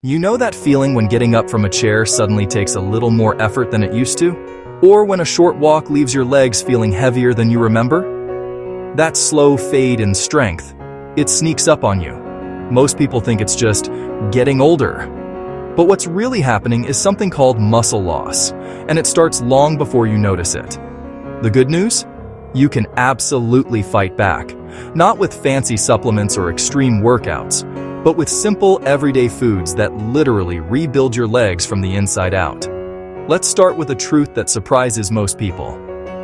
You know that feeling when getting up from a chair suddenly takes a little more effort than it used to? Or when a short walk leaves your legs feeling heavier than you remember? That slow fade in strength, it sneaks up on you. Most people think it's just getting older. But what's really happening is something called muscle loss, and it starts long before you notice it. The good news? You can absolutely fight back, not with fancy supplements or extreme workouts, but with simple, everyday foods that literally rebuild your legs from the inside out. Let's start with a truth that surprises most people.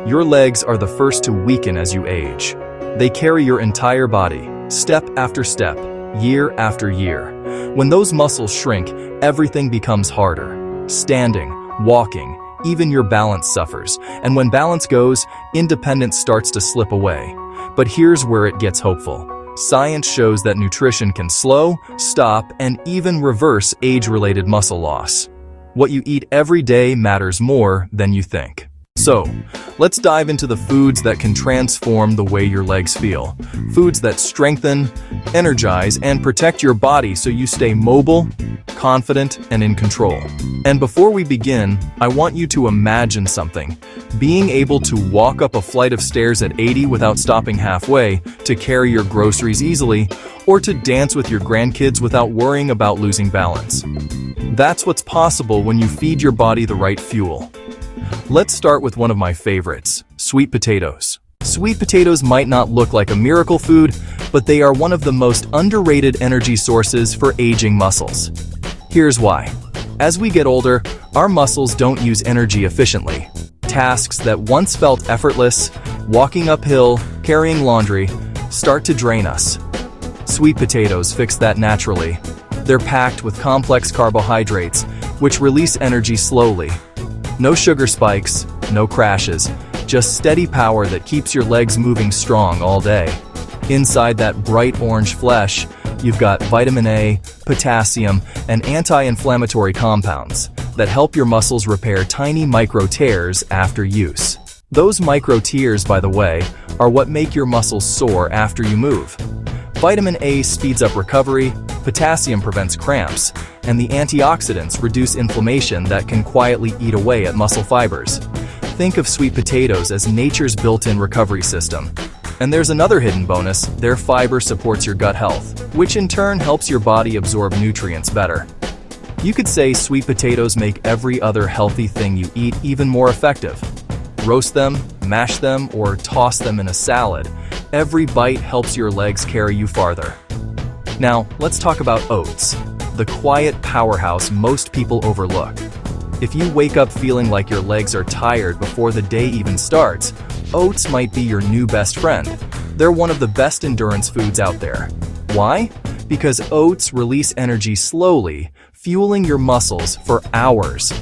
Your legs are the first to weaken as you age. They carry your entire body, step after step, year after year. When those muscles shrink, everything becomes harder. Standing, walking, even your balance suffers. And when balance goes, independence starts to slip away. But here's where it gets hopeful. Science shows that nutrition can slow, stop, and even reverse age-related muscle loss. What you eat every day matters more than you think. So, let's dive into the foods that can transform the way your legs feel. Foods that strengthen, energize, and protect your body so you stay mobile, confident, and in control. And before we begin, I want you to imagine something. Being able to walk up a flight of stairs at 80 without stopping halfway, to carry your groceries easily, or to dance with your grandkids without worrying about losing balance. That's what's possible when you feed your body the right fuel. Let's start with one of my favorites, sweet potatoes. Sweet potatoes might not look like a miracle food, but they are one of the most underrated energy sources for aging muscles. Here's why. As we get older, our muscles don't use energy efficiently. Tasks that once felt effortless, walking uphill, carrying laundry, start to drain us. Sweet potatoes fix that naturally. They're packed with complex carbohydrates, which release energy slowly. No sugar spikes, no crashes, just steady power that keeps your legs moving strong all day. Inside that bright orange flesh, you've got vitamin A, potassium, and anti-inflammatory compounds that help your muscles repair tiny micro tears after use. Those micro tears, by the way, are what make your muscles sore after you move. Vitamin A speeds up recovery, potassium prevents cramps, and the antioxidants reduce inflammation that can quietly eat away at muscle fibers. Think of sweet potatoes as nature's built-in recovery system. And there's another hidden bonus: their fiber supports your gut health, which in turn helps your body absorb nutrients better. You could say sweet potatoes make every other healthy thing you eat even more effective. Roast them, mash them, or toss them in a salad. Every bite helps your legs carry you farther. Now, let's talk about oats, the quiet powerhouse most people overlook. If you wake up feeling like your legs are tired before the day even starts, oats might be your new best friend. They're one of the best endurance foods out there. Why? Because oats release energy slowly, fueling your muscles for hours.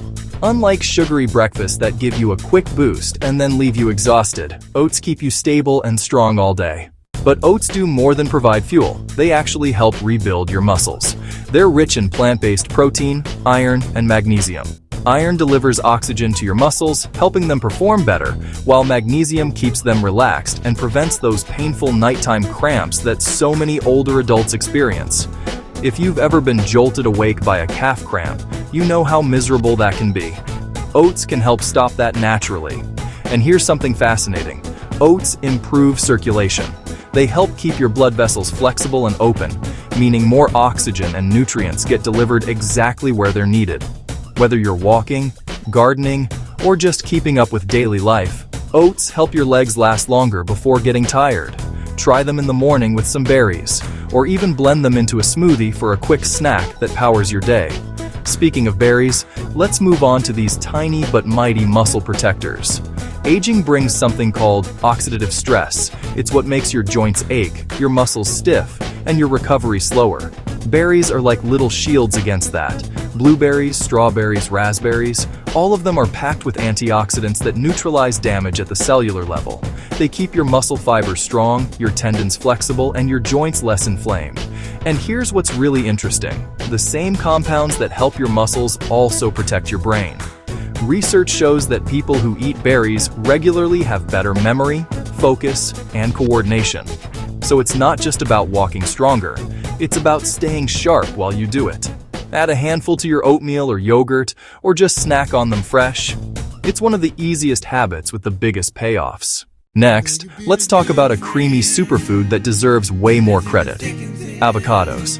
Unlike sugary breakfasts that give you a quick boost and then leave you exhausted, oats keep you stable and strong all day. But oats do more than provide fuel. They actually help rebuild your muscles. They're rich in plant-based protein, iron, and magnesium. Iron delivers oxygen to your muscles, helping them perform better, while magnesium keeps them relaxed and prevents those painful nighttime cramps that so many older adults experience. If you've ever been jolted awake by a calf cramp, you know how miserable that can be. Oats can help stop that naturally. And here's something fascinating. Oats improve circulation. They help keep your blood vessels flexible and open, meaning more oxygen and nutrients get delivered exactly where they're needed. Whether you're walking, gardening, or just keeping up with daily life, oats help your legs last longer before getting tired. Try them in the morning with some berries, or even blend them into a smoothie for a quick snack that powers your day. Speaking of berries, let's move on to these tiny but mighty muscle protectors. Aging brings something called oxidative stress. It's what makes your joints ache, your muscles stiff, and your recovery slower. Berries are like little shields against that. Blueberries, strawberries, raspberries, all of them are packed with antioxidants that neutralize damage at the cellular level. They keep your muscle fibers strong, your tendons flexible, and your joints less inflamed. And here's what's really interesting. The same compounds that help your muscles also protect your brain. Research shows that people who eat berries regularly have better memory, focus, and coordination. So it's not just about walking stronger, it's about staying sharp while you do it. Add a handful to your oatmeal or yogurt, or just snack on them fresh. It's one of the easiest habits with the biggest payoffs. Next, let's talk about a creamy superfood that deserves way more credit: avocados.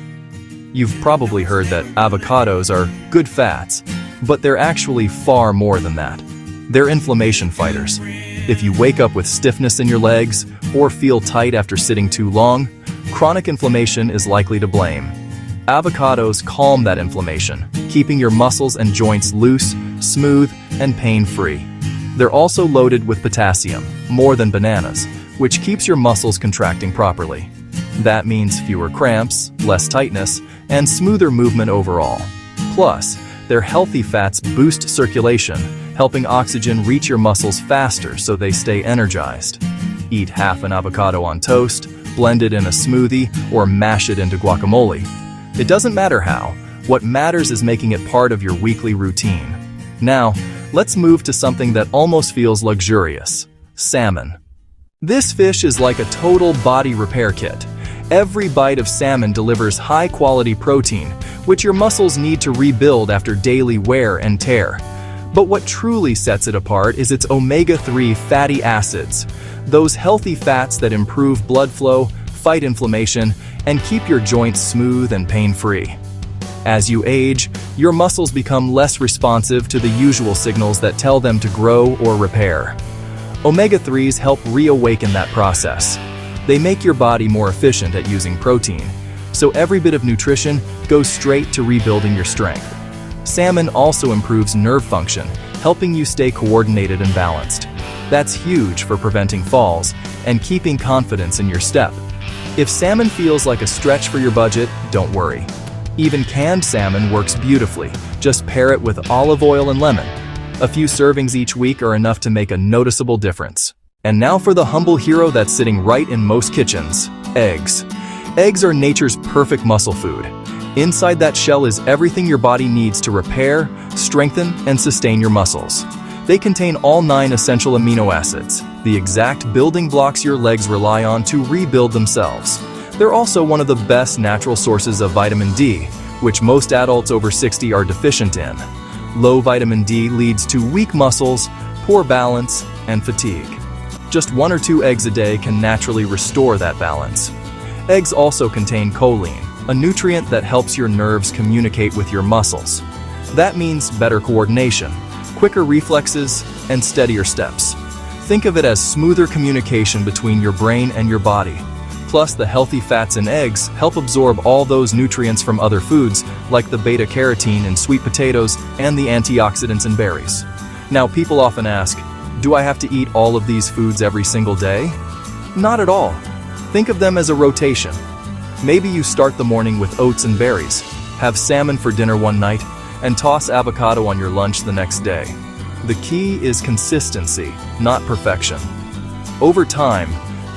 You've probably heard that avocados are good fats, but they're actually far more than that. They're inflammation fighters. If you wake up with stiffness in your legs or feel tight after sitting too long, chronic inflammation is likely to blame. Avocados calm that inflammation, keeping your muscles and joints loose, smooth, and pain-free. They're also loaded with potassium, more than bananas, which keeps your muscles contracting properly. That means fewer cramps, less tightness, and smoother movement overall. Plus, their healthy fats boost circulation, helping oxygen reach your muscles faster so they stay energized. Eat half an avocado on toast, blend it in a smoothie, or mash it into guacamole. It doesn't matter how. What matters is making it part of your weekly routine. Now, let's move to something that almost feels luxurious: salmon. This fish is like a total body repair kit. Every bite of salmon delivers high-quality protein, which your muscles need to rebuild after daily wear and tear. But what truly sets it apart is its omega-3 fatty acids, those healthy fats that improve blood flow, fight inflammation, and keep your joints smooth and pain-free. As you age, your muscles become less responsive to the usual signals that tell them to grow or repair. Omega-3s help reawaken that process. They make your body more efficient at using protein, so every bit of nutrition goes straight to rebuilding your strength. Salmon also improves nerve function, helping you stay coordinated and balanced. That's huge for preventing falls and keeping confidence in your step. If salmon feels like a stretch for your budget, don't worry. Even canned salmon works beautifully. Just pair it with olive oil and lemon. A few servings each week are enough to make a noticeable difference. And now for the humble hero that's sitting right in most kitchens: eggs. Eggs are nature's perfect muscle food. Inside that shell is everything your body needs to repair, strengthen, and sustain your muscles. They contain all 9 essential amino acids, the exact building blocks your legs rely on to rebuild themselves. They're also one of the best natural sources of vitamin D, which most adults over 60 are deficient in. Low vitamin D leads to weak muscles, poor balance, and fatigue. Just 1 or 2 eggs a day can naturally restore that balance. Eggs also contain choline, a nutrient that helps your nerves communicate with your muscles. That means better coordination, quicker reflexes, and steadier steps. Think of it as smoother communication between your brain and your body. Plus, the healthy fats in eggs help absorb all those nutrients from other foods, like the beta-carotene in sweet potatoes and the antioxidants in berries. Now, people often ask, do I have to eat all of these foods every single day? Not at all. Think of them as a rotation. Maybe you start the morning with oats and berries, have salmon for dinner one night, and toss avocado on your lunch the next day. The key is consistency, not perfection. Over time,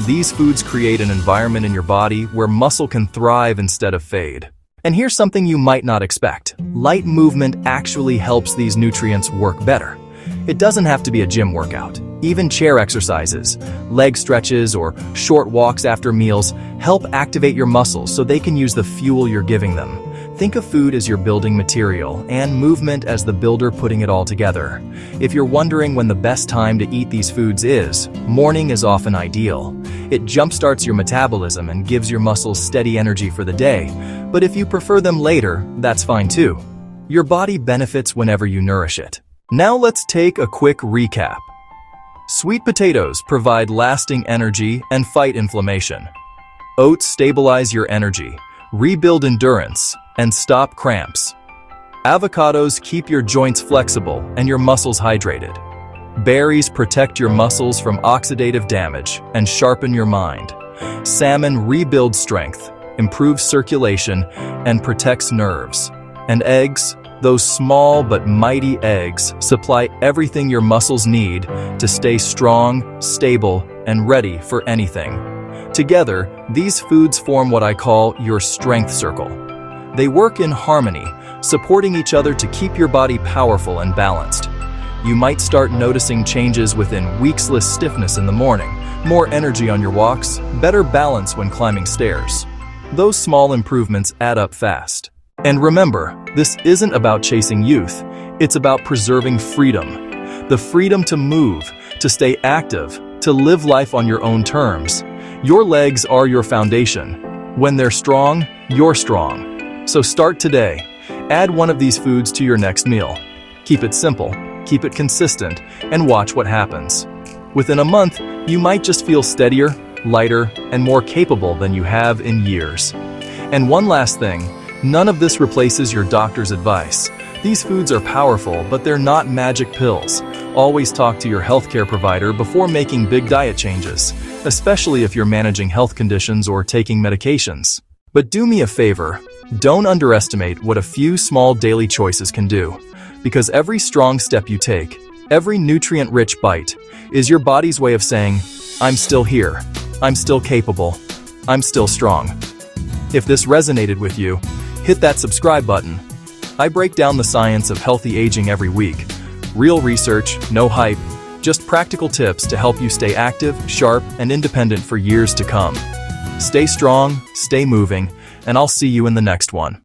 these foods create an environment in your body where muscle can thrive instead of fade. And here's something you might not expect. Light movement actually helps these nutrients work better. It doesn't have to be a gym workout. Even chair exercises, leg stretches, or short walks after meals help activate your muscles so they can use the fuel you're giving them. Think of food as your building material and movement as the builder putting it all together. If you're wondering when the best time to eat these foods is, morning is often ideal. It jumpstarts your metabolism and gives your muscles steady energy for the day, but if you prefer them later, that's fine too. Your body benefits whenever you nourish it. Now let's take a quick recap. Sweet potatoes provide lasting energy and fight inflammation. Oats stabilize your energy, rebuild endurance, and stop cramps. Avocados keep your joints flexible and your muscles hydrated. Berries protect your muscles from oxidative damage and sharpen your mind. Salmon rebuilds strength, improves circulation, and protects nerves. And eggs, those small but mighty eggs, supply everything your muscles need to stay strong, stable, and ready for anything. Together, these foods form what I call your strength circle. They work in harmony, supporting each other to keep your body powerful and balanced. You might start noticing changes within weeks: less stiffness in the morning, more energy on your walks, better balance when climbing stairs. Those small improvements add up fast. And remember, this isn't about chasing youth, it's about preserving freedom. The freedom to move, to stay active, to live life on your own terms. Your legs are your foundation. When they're strong, you're strong. So start today. Add one of these foods to your next meal. Keep it simple, keep it consistent, and watch what happens. Within a month, you might just feel steadier, lighter, and more capable than you have in years. And one last thing, none of this replaces your doctor's advice. These foods are powerful, but they're not magic pills. Always talk to your healthcare provider before making big diet changes, especially if you're managing health conditions or taking medications. But do me a favor, don't underestimate what a few small daily choices can do. Because every strong step you take, every nutrient-rich bite, is your body's way of saying, I'm still here, I'm still capable, I'm still strong. If this resonated with you, hit that subscribe button. I break down the science of healthy aging every week. Real research, no hype, just practical tips to help you stay active, sharp, and independent for years to come. Stay strong, stay moving, and I'll see you in the next one.